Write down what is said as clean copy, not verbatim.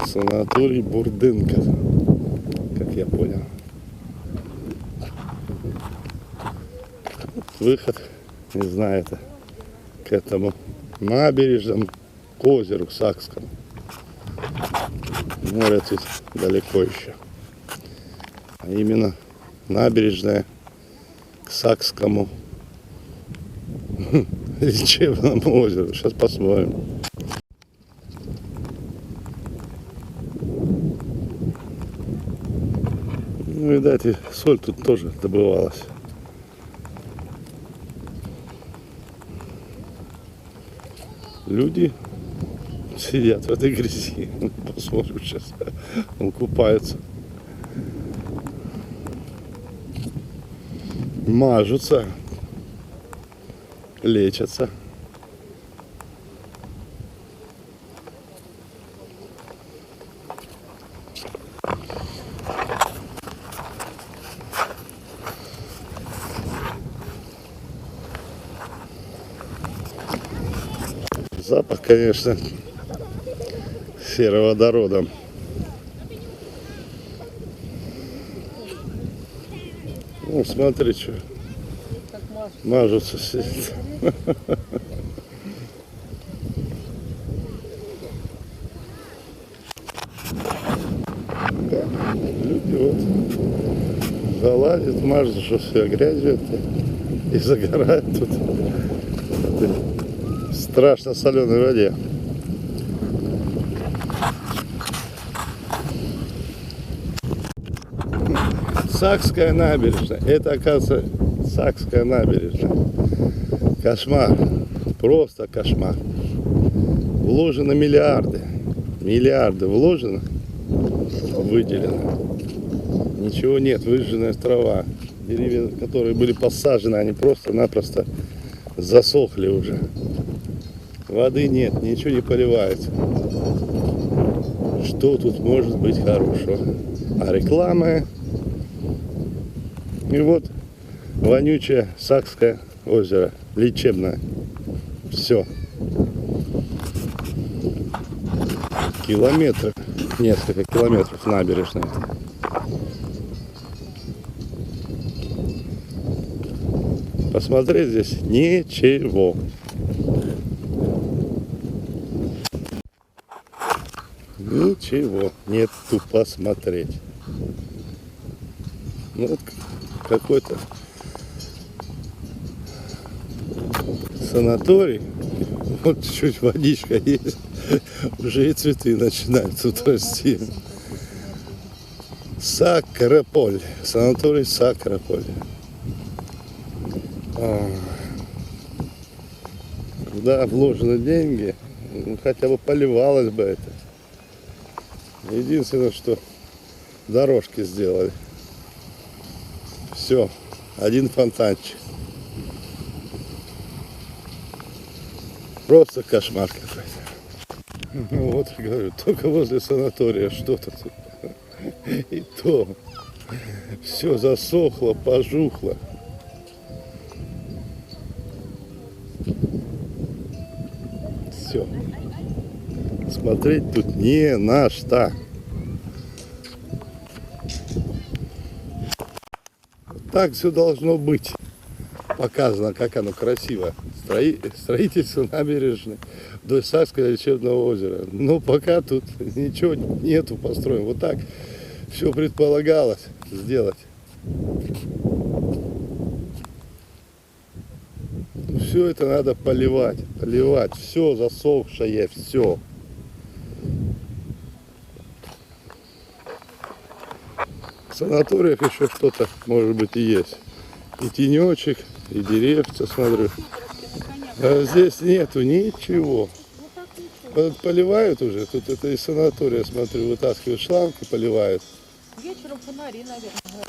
Санаторий Бурдынка, как я понял. Выход, не знаю, это к этому набережному, к озеру Сакскому. Море тут далеко еще. А именно набережная к Сакскому лечебному озеру. Сейчас посмотрим. Ну, видать, и соль тут тоже добывалась. Люди сидят в этой грязи. Посмотрим сейчас. Он купается. Мажутся. Лечатся. Запах, конечно, сероводородом. Ну, смотри, что мажутся сидят. Люди вот залазят, мажут, что все грязью и загорают тут в страшно соленой воде. Сакская набережная. Это, оказывается, Сакская набережная. Кошмар. Просто кошмар. Вложено миллиарды. Миллиарды вложено. Выделено. Ничего нет. Выжженная трава. Деревья, которые были посажены, они просто-напросто засохли уже. Воды нет. Ничего не поливается. Что тут может быть хорошего? А реклама. И вот вонючее Сакское озеро, лечебное. Все. Километры, несколько километров набережной. Посмотреть здесь ничего. Ничего нету посмотреть. Ну, вот какой-то санаторий. Вот чуть водичка есть. Уже и цветы начинают тут расти. Сакрополь. Санаторий Сакрополь. Куда вложены деньги, ну, хотя бы поливалось бы это. Единственное, что дорожки сделали. Все, один фонтанчик. Просто кошмар какой-то. Ну вот, говорю, только возле санатория что-то тут. И то все засохло, пожухло. Все. Смотреть тут не на что. Так все должно быть. Показано, как оно красиво. Строительство набережной вдоль Сакского лечебного озера. Но пока тут ничего нету построено. Вот так все предполагалось сделать. Все это надо поливать. Поливать. Все засохшее. Все. В санаториях еще что-то, может быть, и есть. И тенечек, и деревца, смотрю. А здесь нету ничего. Вот поливают уже. Тут это из санатория, смотрю, вытаскивают шланг и поливают. Вечером фонари, наверное.